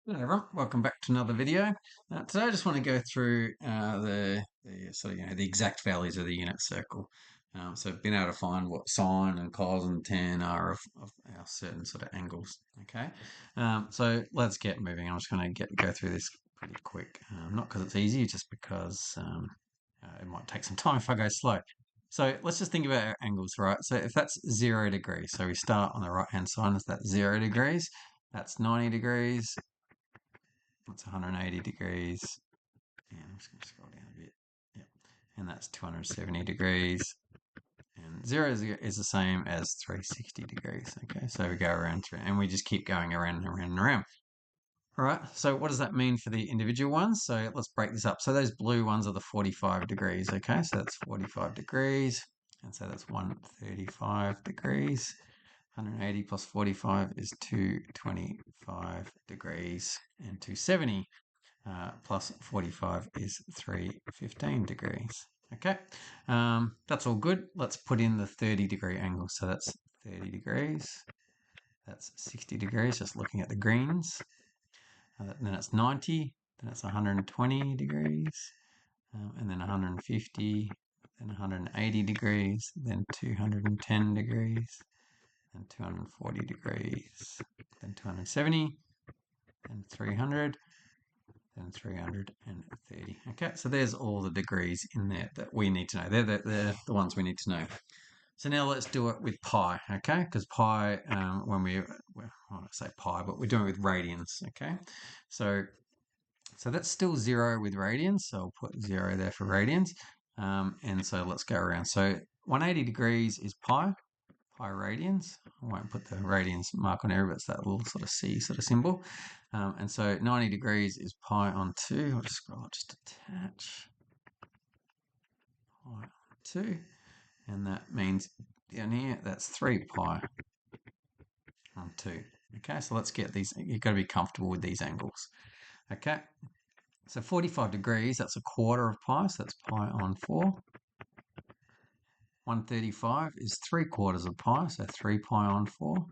Hello everyone, welcome back to another video. Today I just want to go through the sort of the exact values of the unit circle. So being able to find what sine and cos and tan are of our certain sort of angles. Okay, so let's get moving. I'm just going to go through this pretty quick, not because it's easy, just because it might take some time if I go slow. So let's just think about our angles, right? So if that's 0 degrees, so we start on the right hand side, is that 0 degrees? That's 90 degrees. That's 180 degrees. And I'm just going to scroll down a bit. Yep. And that's 270 degrees. And 0 is the same as 360 degrees. Okay, so we go around and we just keep going around and around and around. All right, so what does that mean for the individual ones? So let's break this up. So those blue ones are the 45 degrees. Okay, so that's 45 degrees. And so that's 135 degrees. 180 plus 45 is 225 degrees. And 270 plus 45 is 315 degrees. Okay, that's all good. Let's put in the 30-degree angle. So that's 30 degrees. That's 60 degrees, just looking at the greens. Then it's 90, then it's 120 degrees, and then 150, then 180 degrees, then 210 degrees, then 240 degrees, then 270, then 300, and 330. Okay, so there's all the degrees in there that we need to know. They're the ones we need to know. So now let's do it with pi, okay? Because pi, when I want to say pi, but we're doing it with radians, okay? So that's still 0 with radians, so I'll put 0 there for radians. And so let's go around. So 180 degrees is pi radians. I won't put the radians mark on there, but it's that little sort of C sort of symbol. And so 90 degrees is pi on 2. I'll just scroll, just attach pi on 2. And that means down here, that's 3 pi on 2. Okay, so let's get these. You've got to be comfortable with these angles. Okay, so 45 degrees, that's a quarter of pi, so that's pi on 4. 135 is 3/4 of pi, so 3 pi on 4.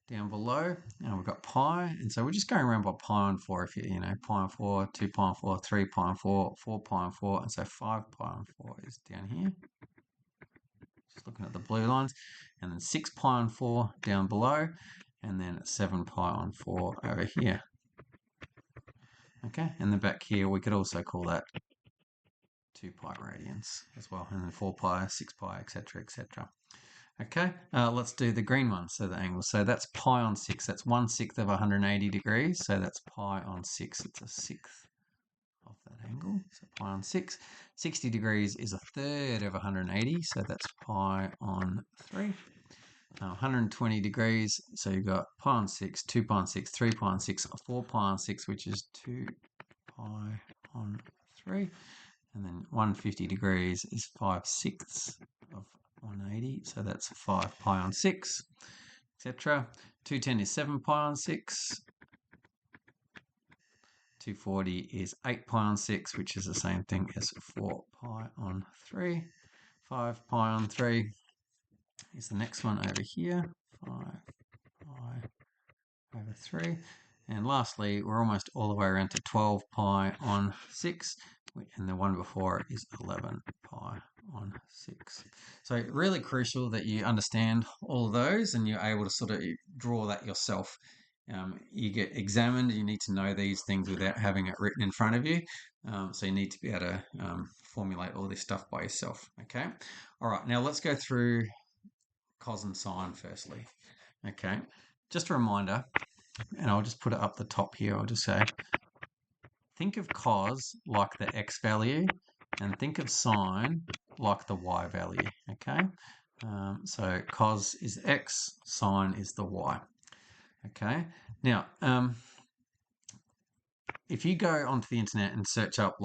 Down below, and we've got pi, and so we're just going around by pi on 4. If you know, pi on 4, 2 pi on 4, 3 pi on 4, 4 pi on 4, and so 5 pi on 4 is down here. Just looking at the blue lines, and then 6 pi on 4 down below, and then 7 pi on 4 over here. Okay, and then back here we could also call that 2 pi radians as well, and then 4 pi, 6 pi, etc., etc. Okay, let's do the green one, so the angle. So that's pi on 6, that's 1/6 of 180 degrees, so that's pi on 6, it's a sixth of that angle, so pi on 6. 60 degrees is a third of 180, so that's pi on 3. 120 degrees, so you've got pi on 6, 2 pi on 6, 3 pi on 6, 4 pi on 6, which is 2 pi on 3. And then 150 degrees is 5/6 of 180, so that's 5 pi on 6, etc. 210 is 7 pi on 6. 240 is 8 pi on 6, which is the same thing as 4 pi on 3. 5 pi on 3 is the next one over here. 5 pi over 3. And lastly, we're almost all the way around to 12 pi on 6, and the one before it is 11 pi on 6. So really crucial that you understand all of those and you're able to sort of draw that yourself. You get examined, you need to know these things without having it written in front of you. So you need to be able to formulate all this stuff by yourself. Okay. All right. Now let's go through cos and sine firstly. Okay. Just a reminder, and I'll just put it up the top here. I'll just say, think of cos like the x value and think of sine like the y value. Okay. So cos is x, sine is the y. Okay. Now, if you go onto the internet and search up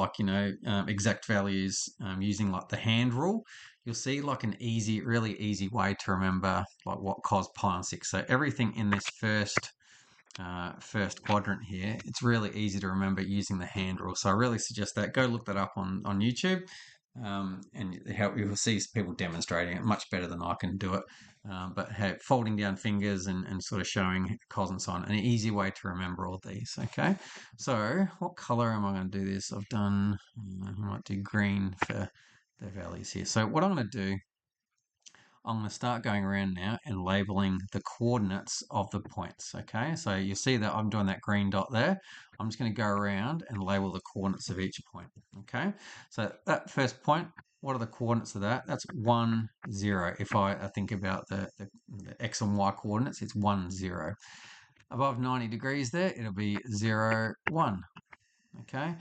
exact values using like the hand rule, you'll see like an really easy way to remember like what cos pi on 6. So everything in this first quadrant here, it's really easy to remember using the hand rule. So I really suggest that. Go look that up on YouTube, and you'll see people demonstrating it much better than I can do it. But hey, folding down fingers and sort of showing cos and sine, an easy way to remember all these, okay? So what color am I going to do this? I've done, I might do green for the values here. So what I'm going to do, I'm going to start going around now and labeling the coordinates of the points, okay? So you see that I'm doing that green dot there. I'm just going to go around and label the coordinates of each point, okay? So that first point, what are the coordinates of that? That's 1, 0. If I think about the x and y coordinates, it's 1, 0. Above 90 degrees there, it'll be 0, 1, okay?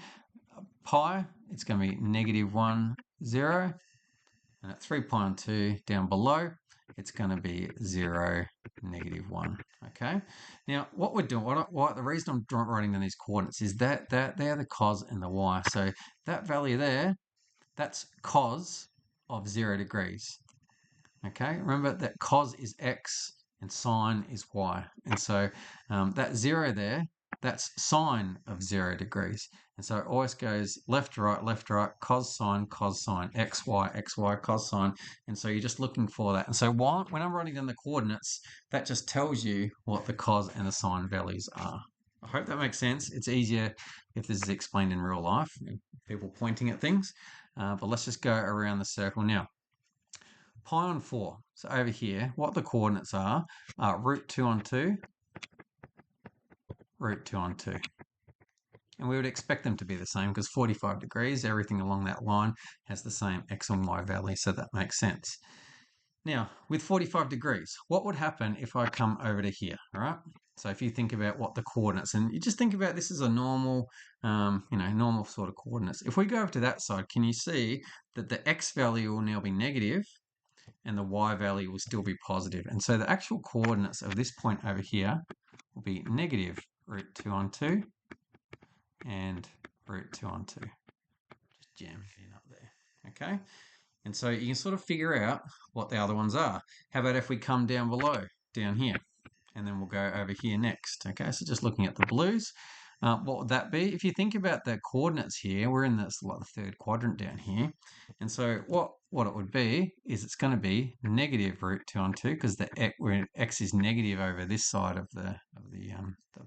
Pi, it's going to be -1, 0. And at 3 pi and 2 down below, it's going to be 0, -1. Okay. Now, what we're doing, the reason I'm writing down these coordinates is that they're the cos and the y. So that value there, that's cos of 0 degrees. Okay. Remember that cos is x and sine is y. And so that 0 there, that's sine of 0 degrees. And so it always goes left to right, cos, sine, x, y, cos, sine. And so you're just looking for that. And so when I'm writing down the coordinates, that just tells you what the cos and the sine values are. I hope that makes sense. It's easier if this is explained in real life, people pointing at things. But let's just go around the circle now. Pi on 4. So over here, what the coordinates are root 2 on 2, root 2 on 2. And we would expect them to be the same because 45 degrees, everything along that line has the same x and y value, so that makes sense. Now, with 45 degrees, what would happen if I come over to here, all right? So if you think about what the coordinates, and you just think about this as a normal, normal sort of coordinates. If we go over to that side, can you see that the x value will now be negative and the y value will still be positive? And so the actual coordinates of this point over here will be negative root 2 on 2 and root 2 on 2. Just jam it in up there, okay? And so you can sort of figure out what the other ones are. How about if we come down below, down here, and then we'll go over here next, okay? So just looking at the blues, what would that be? If you think about the coordinates here, we're in this like the third quadrant down here. And so what it would be is it's going to be negative root 2 on 2 because the x is negative over this side of the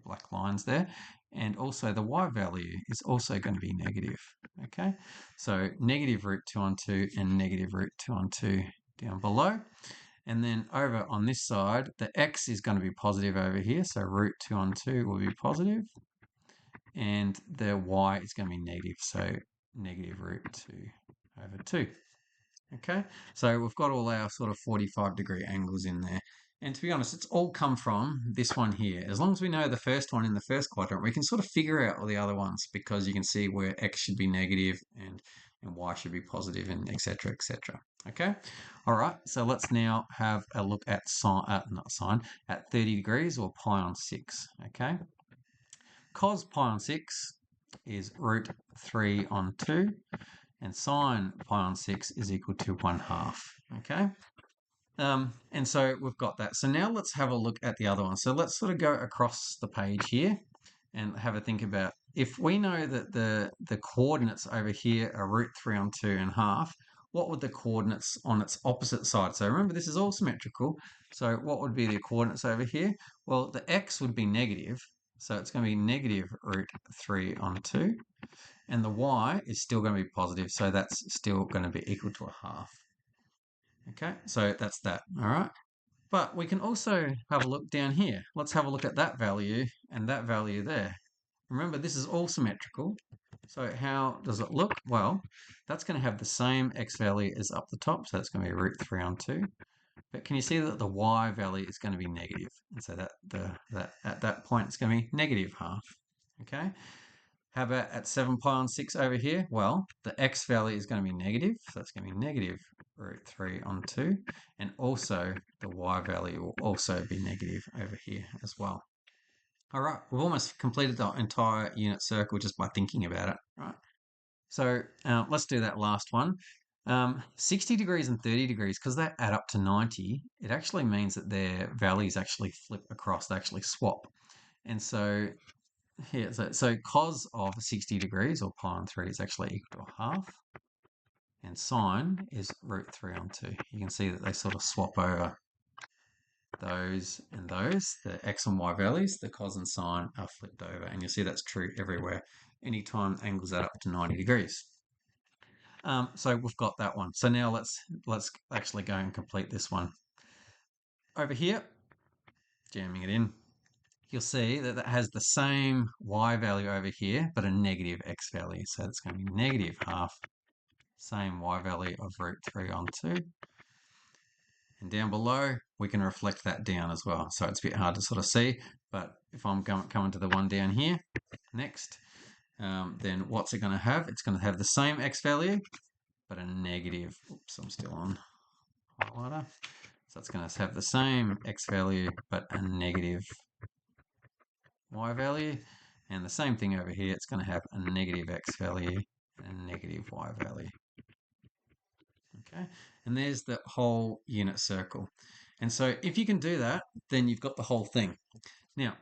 black lines there. And also the y value is also going to be negative, okay? So negative root 2 on 2 and negative root 2 on 2 down below. And then over on this side, the x is going to be positive over here. So root 2 on 2 will be positive. And the y is going to be negative. So negative root 2 over 2. Okay, so we've got all our sort of 45-degree angles in there. And to be honest, it's all come from this one here. As long as we know the first one in the first quadrant, we can sort of figure out all the other ones because you can see where x should be negative and y should be positive and etc. etc. Okay, all right, so let's now have a look at at 30 degrees or pi on 6. Okay, cos pi on 6 is root 3 on 2 and sine pi on 6 is equal to 1/2, okay? And so we've got that. So now let's have a look at the other one. So let's sort of go across the page here and have a think about if we know that the coordinates over here are root 3 on 2 and half, what would the coordinates on its opposite side? So remember, this is all symmetrical. So what would be the coordinates over here? Well, the x would be negative. So it's going to be negative root 3 on 2. And the y is still going to be positive, so that's still going to be equal to 1/2. Okay, so that's that, all right? But we can also have a look down here. Let's have a look at that value and that value there. Remember, this is all symmetrical. So how does it look? Well, that's going to have the same x value as up the top, so that's going to be root 3 on 2. But can you see that the y value is going to be negative? And so that at that point, it's going to be negative 1/2, okay? How about at 7 pi on 6 over here? Well, the x value is going to be negative, so it's going to be negative root 3 on 2. And also, the y value will also be negative over here as well. All right, we've almost completed the entire unit circle just by thinking about it, right? So let's do that last one. 60 degrees and 30 degrees, because they add up to 90, it actually means that their values actually flip across, they actually swap. And so here, so cos of 60 degrees or pi on 3 is actually equal to 1/2. And sine is root 3 on 2. You can see that they sort of swap over. those and those, the x and y values, the cos and sine are flipped over. And you'll see that's true everywhere, anytime angles add up to 90 degrees. So we've got that one. So now let's actually go and complete this one. Over here, jamming it in, you'll see that that has the same y value over here, but a negative x value. So it's going to be negative half, same y value of root 3 on 2. And down below, we can reflect that down as well. So it's a bit hard to sort of see, but if I'm coming to the one down here, next, then what's it going to have? It's going to have the same x value, but a negative, oops, I'm still on highlighter. So it's going to have the same x value, but a negative y value. And the same thing over here, it's going to have a negative x value and a negative y value. Okay, and there's the whole unit circle. And so if you can do that, then you've got the whole thing. Now,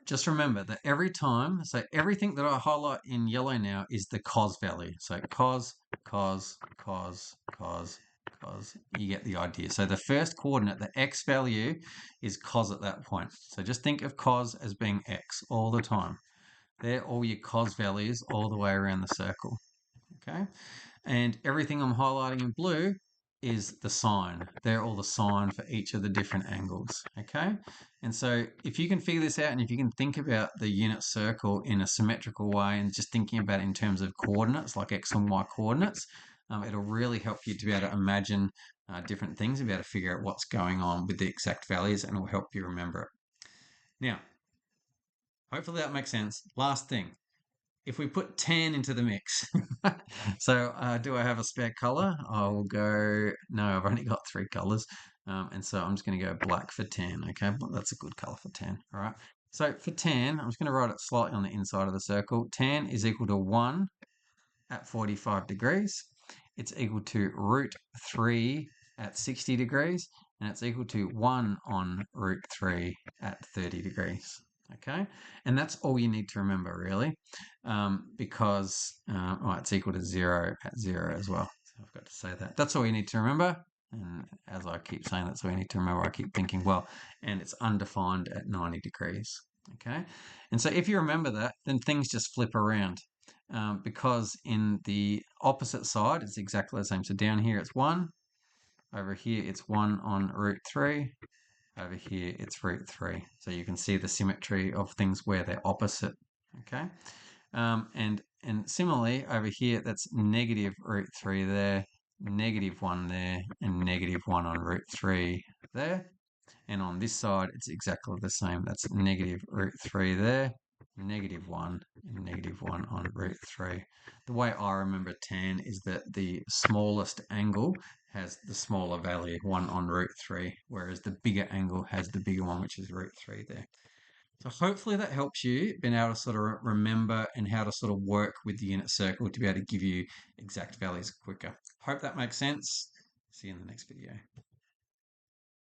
just remember that every time, so everything that I highlight in yellow now is the cos value. So cos, cos, cos, cos, cos, you get the idea. So the first coordinate, the x value, is cos at that point. So just think of cos as being x all the time. They're all your cos values all the way around the circle. Okay, and everything I'm highlighting in blue is the sine. They're all the sine for each of the different angles, okay? And so if you can figure this out and if you can think about the unit circle in a symmetrical way and just thinking about it in terms of coordinates, like x and y coordinates, it'll really help you to be able to imagine different things and be able to figure out what's going on with the exact values, and it will help you remember it. Now, hopefully that makes sense. Last thing, if we put tan into the mix, so do I have a spare color? I will go, no, I've only got 3 colors. And so I'm just going to go black for tan. Okay, that's a good color for tan. All right. So for tan, I'm just going to write it slightly on the inside of the circle. Tan is equal to 1 at 45 degrees. It's equal to root 3 at 60 degrees. And it's equal to 1 on root 3 at 30 degrees. Okay, and that's all you need to remember, really, because it's equal to 0 at 0 as well. So I've got to say that. That's all you need to remember. And as I keep saying, that's all you need to remember. I keep thinking, well, and it's undefined at 90 degrees. Okay, and so if you remember that, then things just flip around. Because in the opposite side, it's exactly the same. So down here, it's 1. Over here, it's 1 on root 3. Over here, it's root 3. So you can see the symmetry of things where they're opposite. Okay, and similarly, over here, that's negative root 3 there, negative 1 there, and negative 1 on root 3 there. And on this side, it's exactly the same. That's negative root 3 there, negative 1, and negative 1 on root 3. The way I remember tan is that the smallest angle has the smaller value, 1 on root 3, whereas the bigger angle has the bigger one, which is root 3 there. So hopefully that helps you being able to sort of remember and how to sort of work with the unit circle to be able to give you exact values quicker. Hope that makes sense. See you in the next video.